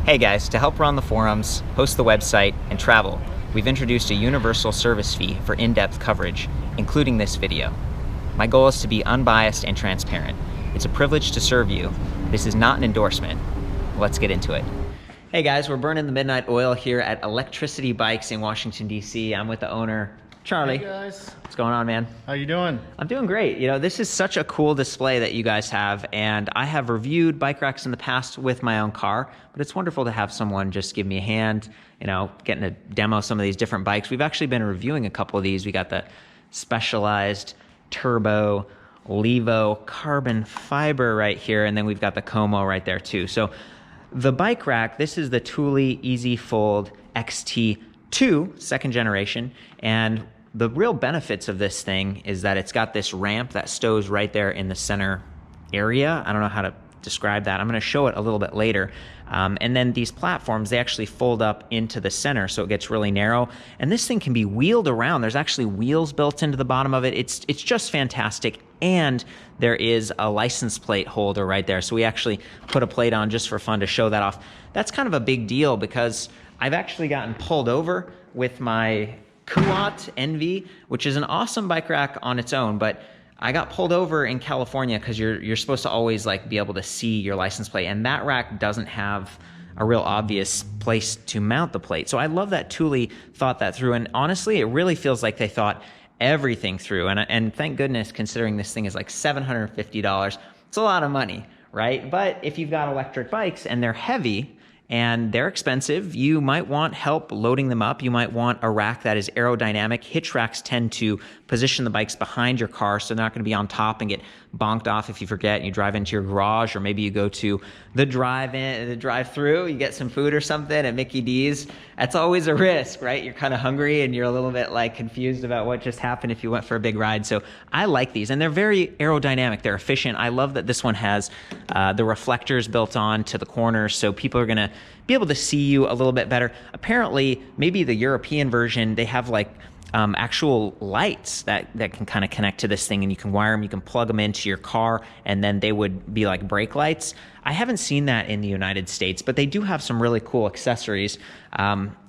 Hey guys, to help run the forums, host the website, and travel, we've introduced a universal service fee for in-depth coverage, including this video. My goal is to be unbiased and transparent. It's a privilege to serve you. This is not an endorsement. Let's get into it. Hey guys, we're burning the midnight oil here at Electricity Bikes in Washington, D.C. I'm with the owner, Charlie. Hey guys. What's going on, man? How you doing? I'm doing great. You know, this is such a cool display that you guys have, and I have reviewed bike racks in the past with my own car, but it's wonderful to have someone just give me a hand, you know, getting to demo some of these different bikes. We've actually been reviewing a couple of these. We got the Specialized Turbo Levo carbon fiber right here, and then we've got the Como right there too. So the bike rack, this is the Thule EasyFold XT2, second generation, and the real benefits of this thing is that it's got this ramp that stows right there in the center area. I don't know how to describe that. I'm going to show it a little bit later. And then these platforms, they actually fold up into the center, so it gets really narrow. And this thing can be wheeled around. There's actually wheels built into the bottom of it. It's just fantastic. And there is a license plate holder right there. So we actually put a plate on just for fun to show that off. That's kind of a big deal because I've actually gotten pulled over with my Kuat NV, which is an awesome bike rack on its own, but I got pulled over in California because you're supposed to always like be able to see your license plate, and that rack doesn't have a real obvious place to mount the plate. So I love that Thule thought that through, and honestly, it really feels like they thought everything through, and thank goodness, considering this thing is like $750. It's a lot of money, right? But if you've got electric bikes and they're heavy, and they're expensive, you might want help loading them up. You might want a rack that is aerodynamic. Hitch racks tend to position the bikes behind your car, so they're not going to be on top and get bonked off if you forget and you drive into your garage, or maybe you go to the drive-through, you get some food or something at Mickey D's. That's always a risk, right? You're kind of hungry and you're a little bit like confused about what just happened if you went for a big ride. So I like these, and they're very aerodynamic. They're efficient. I love that this one has the reflectors built on to the corners, so people are going to be able to see you a little bit better. Apparently, maybe the European version, they have like actual lights that can kind of connect to this thing, and you can wire them, you can plug them into your car, and then they would be like brake lights. I haven't seen that in the United States, but they do have some really cool accessories,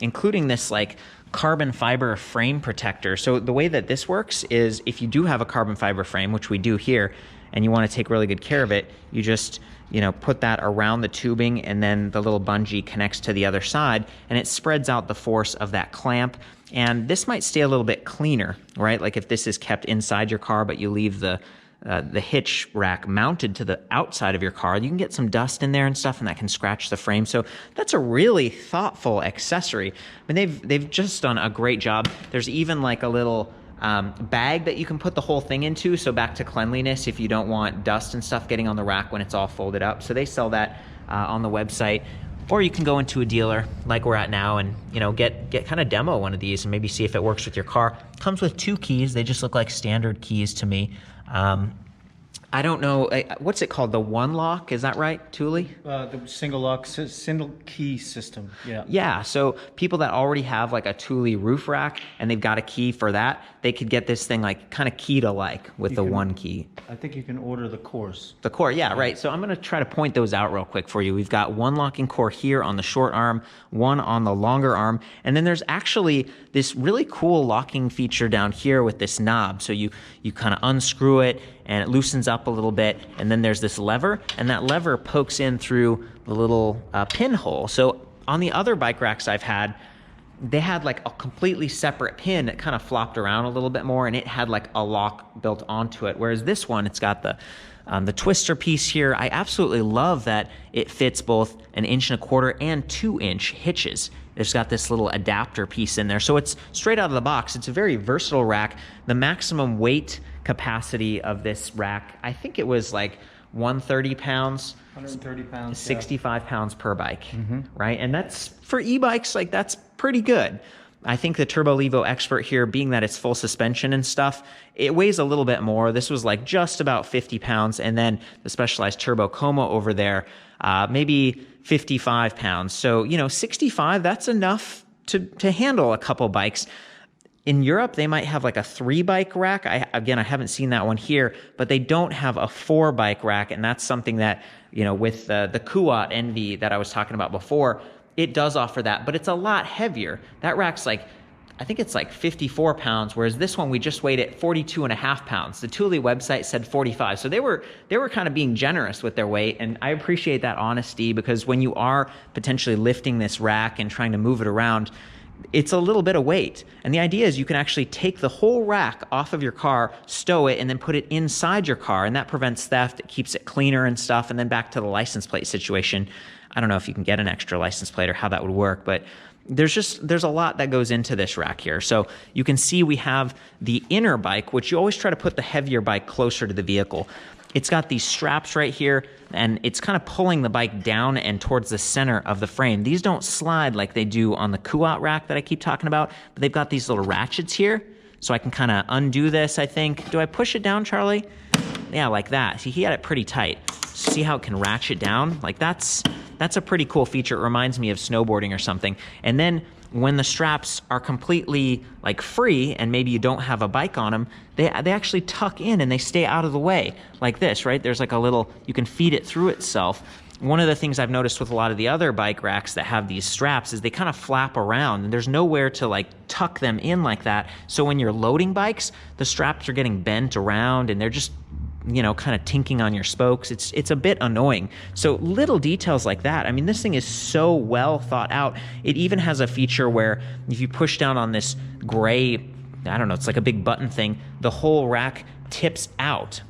including this like carbon fiber frame protector. So the way that this works is if you do have a carbon fiber frame, which we do here, and you want to take really good care of it, you just, you know, put that around the tubing, and then the little bungee connects to the other side, and it spreads out the force of that clamp. And this might stay a little bit cleaner, right? Like if this is kept inside your car, but you leave the hitch rack mounted to the outside of your car, you can get some dust in there and stuff, and that can scratch the frame. So that's a really thoughtful accessory. I mean, they've just done a great job. There's even like a little bag that you can put the whole thing into, so back to cleanliness if you don't want dust and stuff getting on the rack when it's all folded up. So they sell that on the website, or you can go into a dealer like we're at now and, you know, get kind of demo one of these and maybe see if it works with your car. Comes with 2 keys. They just look like standard keys to me. I don't know, what's it called? The one lock, is that right, Thule? The single lock, single key system, yeah. Yeah, so people that already have like a Thule roof rack and they've got a key for that, they could get this thing like kind of key to like with the one key. I think you can order the cores. The core, yeah, right. So I'm going to try to point those out real quick for you. We've got one locking core here on the short arm, one on the longer arm, and then there's actually this really cool locking feature down here with this knob. So you kind of unscrew it and it loosens up a little bit, and then there's this lever, and that lever pokes in through the little pinhole. So on the other bike racks I've had, they had like a completely separate pin that kind of flopped around a little bit more, and it had like a lock built onto it. Whereas this one, it's got the twister piece here. I absolutely love that it fits both 1.25 inch and 2-inch hitches. It's got this little adapter piece in there. So it's straight out of the box. It's a very versatile rack. The maximum weight capacity of this rack, I think it was like 130 pounds. 130 pounds, 65 pounds per bike, right? And that's, for e-bikes, like that's pretty good. I think the Turbo Levo Expert here, being that it's full suspension and stuff, it weighs a little bit more. This was like just about 50 pounds. And then the Specialized Turbo Como over there, maybe 55 pounds. So, you know, 65, that's enough to handle a couple bikes. In Europe, they might have like a 3-bike rack. Again, I haven't seen that one here, but they don't have a 4-bike rack. And that's something that, with the Kuat Envy that I was talking about before, it does offer that, but it's a lot heavier. That rack's I think it's like 54 pounds, whereas this one we just weighed at 42.5 pounds. The Thule website said 45. So they were kind of being generous with their weight, and I appreciate that honesty, because when you are potentially lifting this rack and trying to move it around, it's a little bit of weight. And the idea is you can actually take the whole rack off of your car, stow it, and then put it inside your car. And that prevents theft. It keeps it cleaner and stuff. And then back to the license plate situation. I don't know if you can get an extra license plate or how that would work, but there's a lot that goes into this rack here. So you can see we have the inner bike, which you always try to put the heavier bike closer to the vehicle. It's got these straps right here, and it's kind of pulling the bike down and towards the center of the frame. These don't slide like they do on the Kuat rack that I keep talking about, but they've got these little ratchets here, so I can kind of undo this, I think. Do I push it down, Charlie? Yeah, like that. See, he had it pretty tight. See how it can ratchet down? Like that's a pretty cool feature. It reminds me of snowboarding or something. And then when the straps are completely like free and maybe you don't have a bike on them, they actually tuck in and they stay out of the way like this, right? There's like a little, you can feed it through itself. One of the things I've noticed with a lot of the other bike racks that have these straps is they kind of flap around and there's nowhere to like tuck them in like that. So when you're loading bikes, the straps are getting bent around and they're just, kind of tinking on your spokes. It's a bit annoying. So little details like that. I mean, this thing is so well thought out. It even has a feature where if you push down on this gray, I don't know, it's like a big button thing, the whole rack tips out.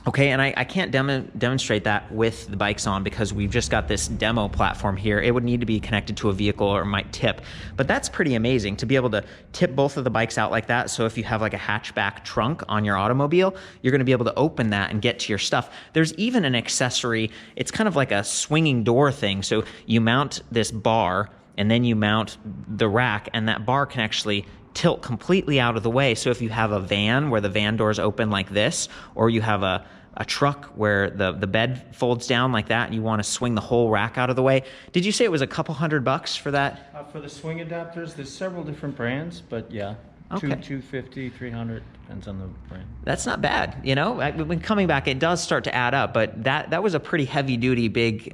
Okay, and I can't demonstrate that with the bikes on because we've just got this demo platform here. It would need to be connected to a vehicle or it might tip. But that's pretty amazing to be able to tip both of the bikes out like that. So if you have like a hatchback trunk on your automobile, you're going to be able to open that and get to your stuff. There's even an accessory. It's kind of like a swinging door thing. So you mount this bar and then you mount the rack, and that bar can actually tilt completely out of the way. So if you have a van where the van doors open like this, or you have a truck where the bed folds down like that and you want to swing the whole rack out of the way. Did you say it was a couple $100 for that? For the swing adapters, there's several different brands, but yeah, okay. $250, $300, depends on the brand. That's not bad. When coming back, it does start to add up, but that was a pretty heavy duty, big,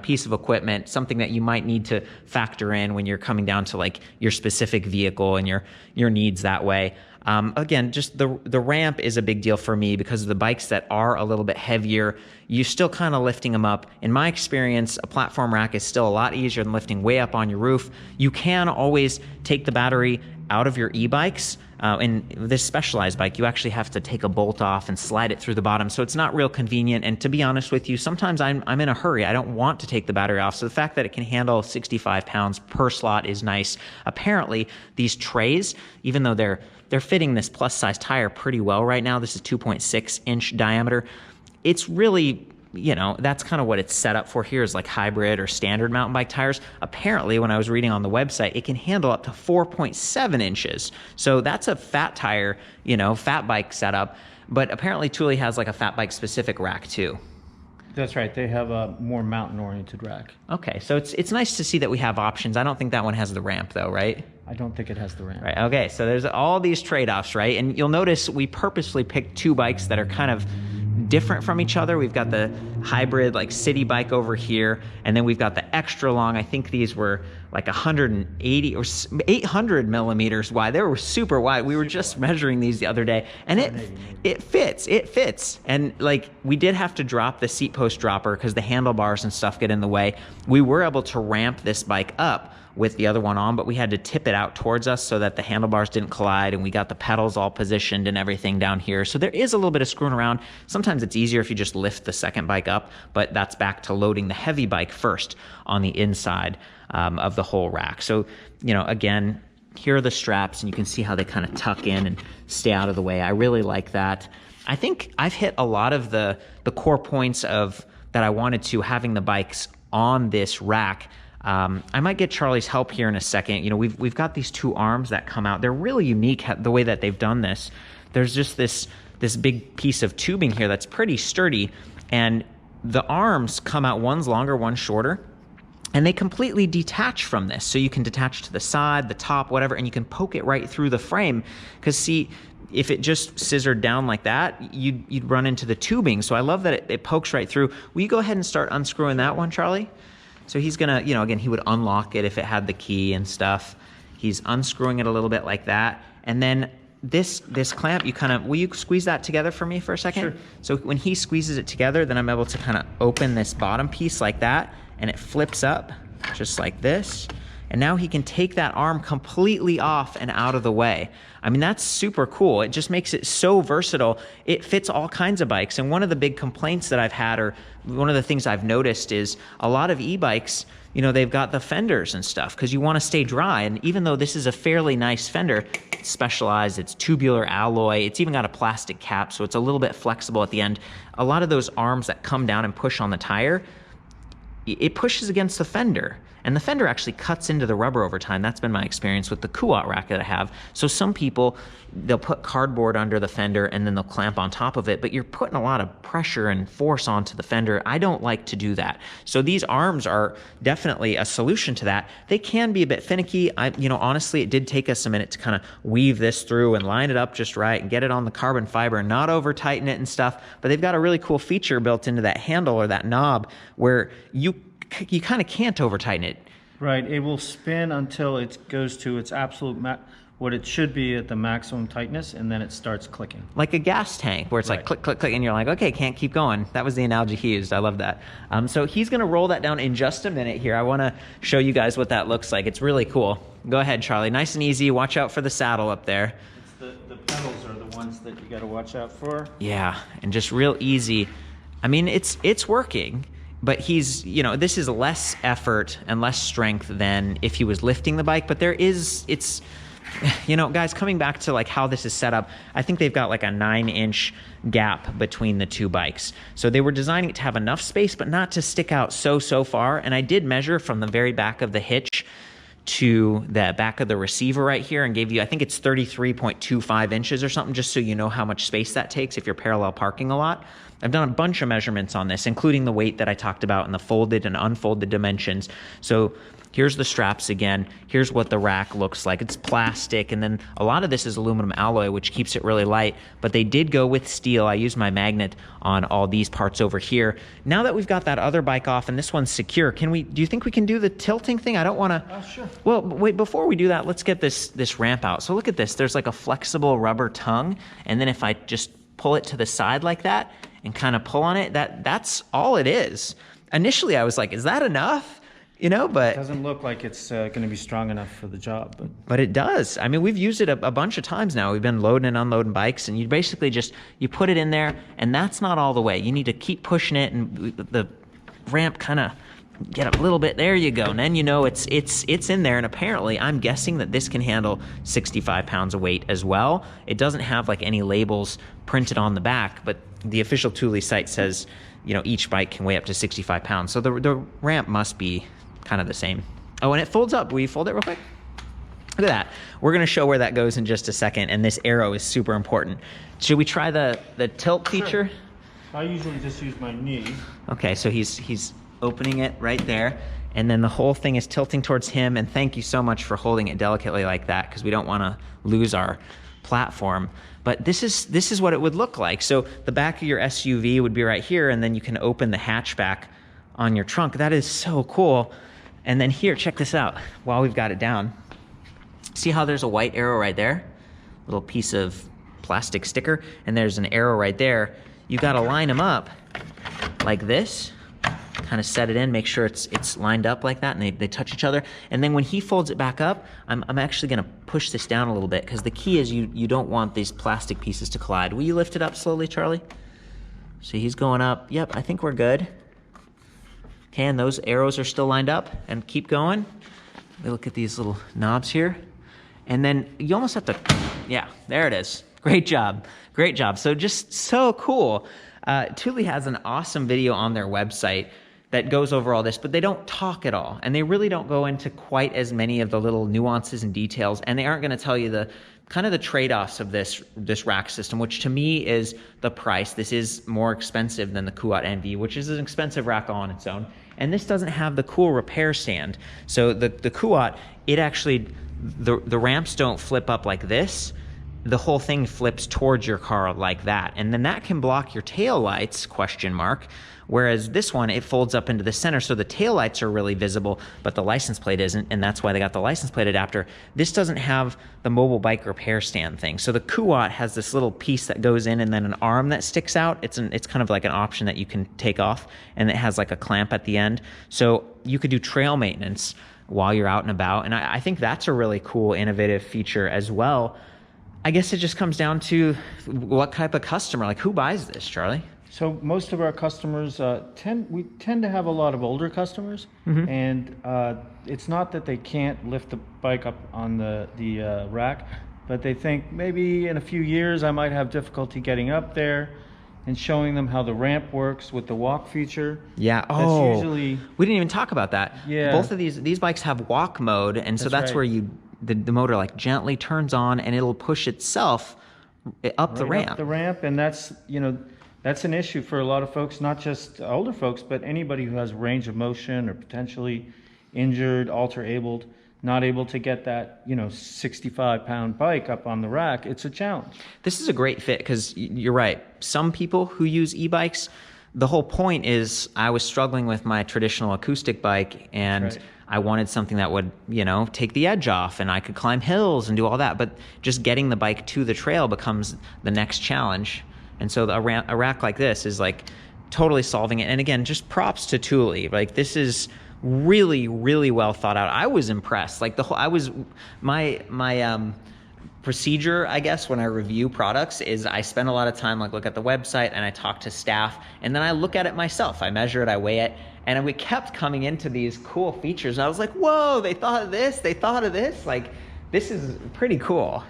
piece of equipment, something that you might need to factor in when you're coming down to like your specific vehicle and your needs that way. Again, just the ramp is a big deal for me because of the bikes that are a little bit heavier. You're still kind of lifting them up. In my experience, a platform rack is still a lot easier than lifting way up on your roof. You can always take the battery out of your e-bikes. In this Specialized bike, you actually have to take a bolt off and slide it through the bottom. So it's not real convenient. And to be honest with you, sometimes I'm in a hurry. I don't want to take the battery off. So the fact that it can handle 65 pounds per slot is nice. Apparently, these trays, even though they're fitting this plus size tire pretty well right now, this is 2.6 inch diameter. It's really, that's kind of what it's set up for here is like hybrid or standard mountain bike tires. Apparently, when I was reading on the website, it can handle up to 4.7 inches. So that's a fat tire, fat bike setup. But apparently Thule has like a fat bike specific rack too. That's right. They have a more mountain-oriented rack. Okay, so it's nice to see that we have options. I don't think that one has the ramp though, right? I don't think it has the ramp. Right, okay, so there's all these trade-offs, right? And you'll notice we purposely picked two bikes that are kind of different from each other. We've got the hybrid like city bike over here, and then we've got the extra long. I think these were like 180 or 800 millimeters wide. They were super wide. We were just measuring these the other day, and it fits. And like we did have to drop the seat post dropper because the handlebars and stuff get in the way. We were able to ramp this bike up with the other one on, but we had to tip it out towards us so that the handlebars didn't collide, and we got the pedals all positioned and everything down here. So there is a little bit of screwing around. Sometimes it's easier if you just lift the second bike up, but that's back to loading the heavy bike first on the inside of the whole rack. So, again, here are the straps, and you can see how they kind of tuck in and stay out of the way. I really like that. I think I've hit a lot of the core points that I wanted to having the bikes on this rack. I might get Charlie's help here in a second. We've got these two arms that come out. They're really unique the way that they've done this. There's just this big piece of tubing here that's pretty sturdy, and the arms come out, one's longer, one's shorter. And they completely detach from this. So you can detach to the side, the top, whatever, and you can poke it right through the frame. Because see, if it just scissored down like that, you'd run into the tubing. So I love that it pokes right through. Will you go ahead and start unscrewing that one, Charlie? So he's gonna, again, he would unlock it if it had the key and stuff. He's unscrewing it a little bit like that. And then this clamp, will you squeeze that together for me for a second? Sure. So when he squeezes it together, then I'm able to kind of open this bottom piece like that, and it flips up just like this. And now he can take that arm completely off and out of the way. I mean, that's super cool. It just makes it so versatile. It fits all kinds of bikes. And one of the big complaints that I've had, or one of the things I've noticed, is a lot of e-bikes, they've got the fenders and stuff because you want to stay dry. And even though this is a fairly nice fender, it's specialized, it's tubular alloy, it's even got a plastic cap, so it's a little bit flexible at the end. A lot of those arms that come down and push on the tire, it pushes against the fender. And the fender actually cuts into the rubber over time. That's been my experience with the Kuat rack that I have. So some people, they'll put cardboard under the fender and then they'll clamp on top of it, but you're putting a lot of pressure and force onto the fender. I don't like to do that. So these arms are definitely a solution to that. They can be a bit finicky. Honestly, it did take us a minute to kind of weave this through and line it up just right and get it on the carbon fiber and not over tighten it and stuff. But they've got a really cool feature built into that handle or that knob where you kind of can't over tighten it. Right, it will spin until it goes to its absolute what it should be at the maximum tightness, and then it starts clicking. Like a gas tank, where it's like click, click, click, and you're like, okay, can't keep going. That was the analogy he used. I love that. So he's going to roll that down in just a minute here. I want to show you guys what that looks like. It's really cool. Go ahead, Charlie. Nice and easy. Watch out for the saddle up there. It's the pedals are the ones that you got to watch out for. Yeah, and just real easy. I mean, it's working. But he's, this is less effort and less strength than if he was lifting the bike. But it's, guys, coming back to like how this is set up, I think they've got like a 9-inch gap between the two bikes. So they were designing it to have enough space, but not to stick out so far. And I did measure from the very back of the hitch to the back of the receiver right here and gave you, I think it's 33.25 inches or something, just so you know how much space that takes if you're parallel parking a lot. I've done a bunch of measurements on this, including the weight that I talked about and the folded and unfolded dimensions. So here's the straps again. Here's what the rack looks like. It's plastic, and then a lot of this is aluminum alloy, which keeps it really light, but they did go with steel. I used my magnet on all these parts over here. Now that we've got that other bike off and this one's secure, do you think we can do the tilting thing? I don't want to. Oh, sure. Well, wait, before we do that, let's get this ramp out. So look at this. There's like a flexible rubber tongue, and then if I just pull it to the side like that and kind of pull on it, that's all it is. Initially, I was like, is that enough? But it doesn't look like it's going to be strong enough for the job. But it does. I mean, we've used it a bunch of times now. We've been loading and unloading bikes, and you basically you put it in there, and that's not all the way. You need to keep pushing it, and the ramp kind of get a little bit. There you go. And then it's in there, and apparently I'm guessing that this can handle 65 pounds of weight as well. It doesn't have like any labels printed on the back, but the official Thule site says, each bike can weigh up to 65 pounds. So the ramp must be kind of the same. Oh, and it folds up. Will you fold it real quick? Look at that. We're going to show where that goes in just a second, and this arrow is super important. Should we try the tilt feature? Sure. I usually just use my knee. Okay, so he's opening it right there, and then the whole thing is tilting towards him, and thank you so much for holding it delicately like that, because we don't want to lose our platform. But this is what it would look like. So the back of your SUV would be right here, and then you can open the hatchback on your trunk. That is so cool. And then here, check this out, while we've got it down. See how there's a white arrow right there? Little piece of plastic sticker, and there's an arrow right there. You gotta line them up like this, kind of set it in, make sure it's lined up like that, and they touch each other. And then when he folds it back up, I'm actually gonna push this down a little bit, because the key is you don't want these plastic pieces to collide. Will you lift it up slowly, Charlie? So he's going up. Yep, I think we're good. Okay, and those arrows are still lined up, and keep going. We look at these little knobs here. And then you almost have to, yeah, there it is. Great job, great job. So just so cool. Thule has an awesome video on their website that goes over all this, but they don't talk at all. And they really don't go into quite as many of the little nuances and details, and they aren't gonna tell you the kind of the trade-offs of this rack system, which to me is the price. This is more expensive than the Kuat NV, which is an expensive rack all on its own. And this doesn't have the cool repair stand. So the Kuat, it actually, the ramps don't flip up like this. The whole thing flips towards your car like that. And then that can block your tail lights, question mark. Whereas this one, it folds up into the center, so the tail lights are really visible, but the license plate isn't, and that's why they got the license plate adapter. This doesn't have the mobile bike repair stand thing. So the Kuat has this little piece that goes in and then an arm that sticks out. It's kind of like an option that you can take off, and it has like a clamp at the end. So you could do trail maintenance while you're out and about, and I think that's a really cool, innovative feature as well. I guess it just comes down to what type of customer, like who buys this, Charlie? So most of our customers we tend to have a lot of older customers, and it's not that they can't lift the bike up on the rack, but they think maybe in a few years I might have difficulty getting up there, and showing them how the ramp works with the walk feature. Yeah. That's usually, we didn't even talk about that. Yeah. Both of these bikes have walk mode, and so that's right. where the motor like gently turns on and it'll push itself up the ramp. Up the ramp, and that's that's an issue for a lot of folks, not just older folks, but anybody who has range of motion or potentially injured, alter-abled, not able to get that 65-pound bike up on the rack. It's a challenge. This is a great fit because you're right. Some people who use e-bikes, the whole point is I was struggling with my traditional acoustic bike, and Right. I wanted something that would, take the edge off, and I could climb hills and do all that. But just getting the bike to the trail becomes the next challenge. And so a rack like this is like totally solving it. And again, just props to Thule. Like this is really, really well thought out. I was impressed. Like my procedure, I guess, when I review products is I spend a lot of time, look at the website and I talk to staff, and then I look at it myself. I measure it, I weigh it, and we kept coming into these cool features. And I was like, whoa, they thought of this, they thought of this. Like, this is pretty cool.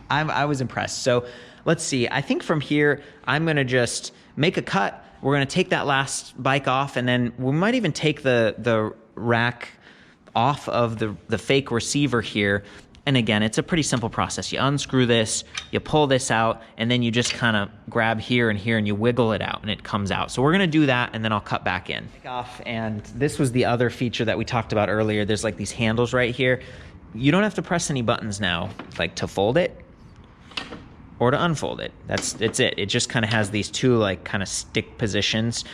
I was impressed. So let's see. I think from here, I'm going to just make a cut. We're going to take that last bike off, and then we might even take the rack off of the fake receiver here. And again, it's a pretty simple process. You unscrew this, you pull this out, and then you just kind of grab here and here and you wiggle it out and it comes out. So we're gonna do that, and then I'll cut back in. And this was the other feature that we talked about earlier. There's like these handles right here. You don't have to press any buttons now, like to fold it or to unfold it. That's it. It just kind of has these two like kind of stick positions.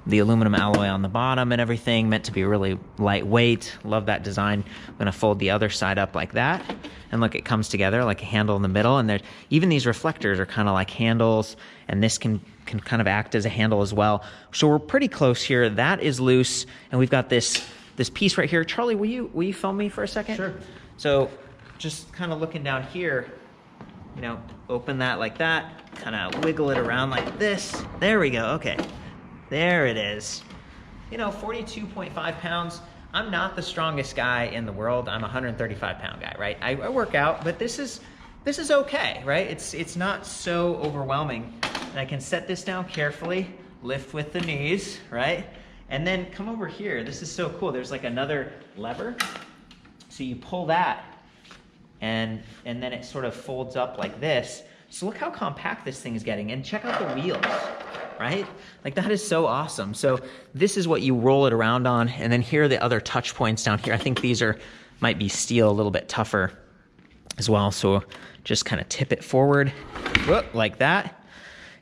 The aluminum alloy on the bottom and everything, meant to be really lightweight. Love that design. I'm gonna fold the other side up like that. And look, it comes together like a handle in the middle. And there's even these reflectors are kind of like handles, and this can kind of act as a handle as well. So we're pretty close here. That is loose. And we've got this piece right here. Charlie, will you film me for a second? Sure. So just kind of looking down here, open that like that, kind of wiggle it around like this. There we go, okay. There it is. 42.5 pounds. I'm not the strongest guy in the world. I'm a 135-pound guy, right? I work out, but this is okay, right? It's not so overwhelming. And I can set this down carefully, lift with the knees, right? And then come over here. This is so cool. There's like another lever. So you pull that, and then it sort of folds up like this. So look how compact this thing is getting, and check out the wheels, right? Like that is so awesome. So this is what you roll it around on, and then here are the other touch points down here. I think these might be steel, a little bit tougher as well. So just kind of tip it forward, whoop, like that.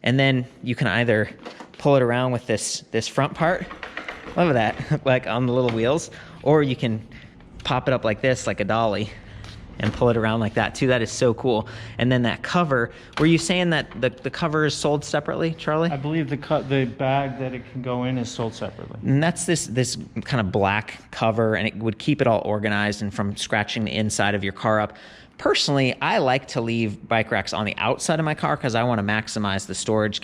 And then you can either pull it around with this front part, love that, like on the little wheels, or you can pop it up like this, like a dolly, and pull it around like that too. That is so cool. And then that cover, were you saying that the cover is sold separately, Charlie? I believe the bag that it can go in is sold separately. And that's this kind of black cover, and it would keep it all organized and from scratching the inside of your car up. Personally, I like to leave bike racks on the outside of my car because I want to maximize the storage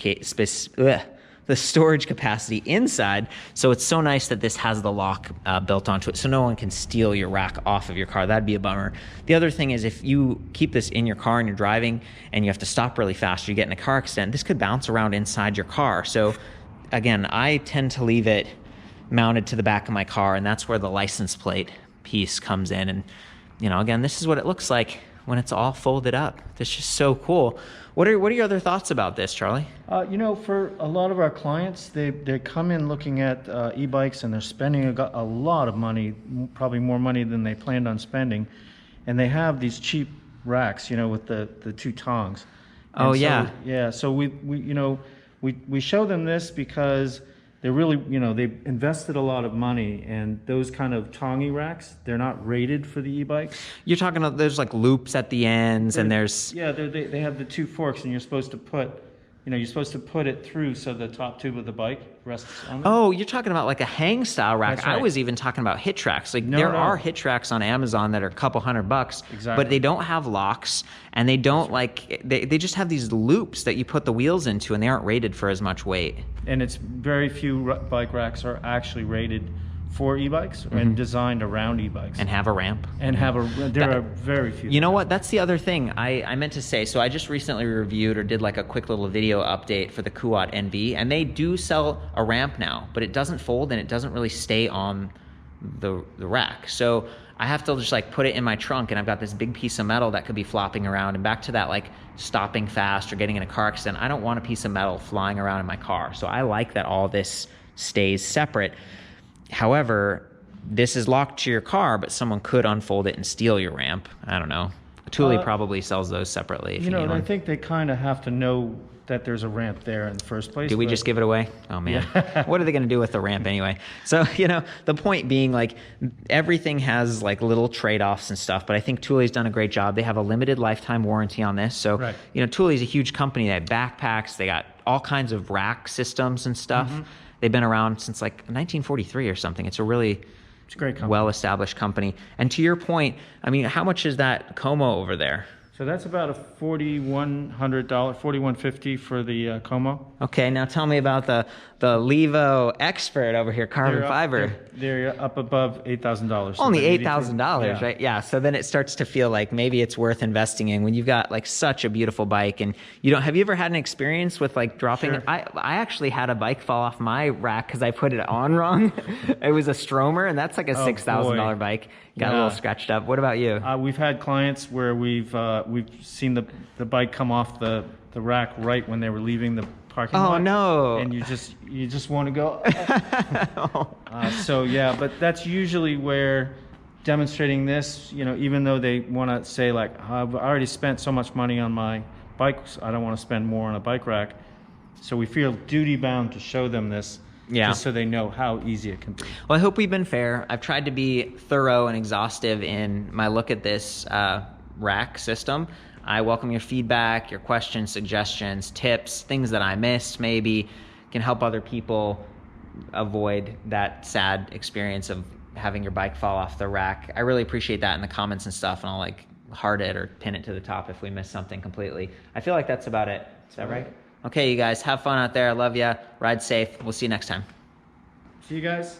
capacity inside. So it's so nice that this has the lock built onto it, so no one can steal your rack off of your car. That'd be a bummer. The other thing is, if you keep this in your car and you're driving and you have to stop really fast or you get in a car accident, this could bounce around inside your car. So again, I tend to leave it mounted to the back of my car, and that's where the license plate piece comes in. And again, this is what it looks like when it's all folded up. That's just so cool. What are your other thoughts about this, Charlie? For a lot of our clients, they come in looking at e-bikes, and they're spending a lot of money, probably more money than they planned on spending, and they have these cheap racks, with the two tongs. Oh, and yeah. Yeah. So we show them this because they're really, they've invested a lot of money, and those kind of tongy racks, they're not rated for the e-bikes. You're talking about there's like loops at the ends, and there's... Yeah, they have the two forks, and you're supposed to put it through so the top tube of the bike rests on it. Oh, you're talking about like a hang style rack. That's right. I was even talking about hit tracks. There are hit tracks on Amazon that are a couple $100, Exactly. but they don't have locks, and they don't they just have these loops that you put the wheels into, and they aren't rated for as much weight. And it's very few bike racks are actually rated for e-bikes and designed around e-bikes. And have a ramp. And there are very few. You know what? That's the other thing I meant to say. So I just recently reviewed or did like a quick little video update for the Kuat NV, and they do sell a ramp now, but it doesn't fold and it doesn't really stay on the rack. So I have to just like put it in my trunk, and I've got this big piece of metal that could be flopping around. And back to that, like stopping fast or getting in a car accident, I don't want a piece of metal flying around in my car. So I like that all this stays separate. However, this is locked to your car, but someone could unfold it and steal your ramp. I don't know. Thule probably sells those separately. If you need and one. I think they kind of have to know that there's a ramp there in the first place. Do we just give it away? Oh man, Yeah. What are they going to do with the ramp anyway? So, the point being, like, everything has like little trade-offs and stuff, but I think Thule's done a great job. They have a limited lifetime warranty on this. So, Right. Thule's a huge company. They have backpacks. They got all kinds of rack systems and stuff. They've been around since like 1943 or something. It's a really It's a great company. well-established company. And to your point, I mean, how much is that Como over there? So that's about a $4,100, $4,150 for the Como. Okay, now tell me about the Levo expert over here, carbon fiber. They're up above $8,000. Only So $8,000, yeah. right? Yeah. So then it starts to feel like maybe it's worth investing in when you've got like such a beautiful bike, and you don't. Have you ever had an experience with like dropping? Sure. I actually had a bike fall off my rack because I put it on wrong. It was a Stromer, and that's like a $6,000 bike. Got a little scratched up. What about you? We've had clients where we've seen the bike come off the rack right when they were leaving the parking lot. Oh no! And you just want to go. So yeah, but that's usually where demonstrating this, even though they want to say like, I've already spent so much money on my bikes, I don't want to spend more on a bike rack. So we feel duty bound to show them this. Yeah. Just so they know how easy it can be. Well, I hope we've been fair. I've tried to be thorough and exhaustive in my look at this rack system. I welcome your feedback, your questions, suggestions, tips, things that I missed maybe can help other people avoid that sad experience of having your bike fall off the rack. I really appreciate that in the comments and stuff, and I'll like heart it or pin it to the top if we miss something completely. I feel like that's about it. Is that right? Okay, you guys, have fun out there. I love ya. Ride safe. We'll see you next time. See you guys.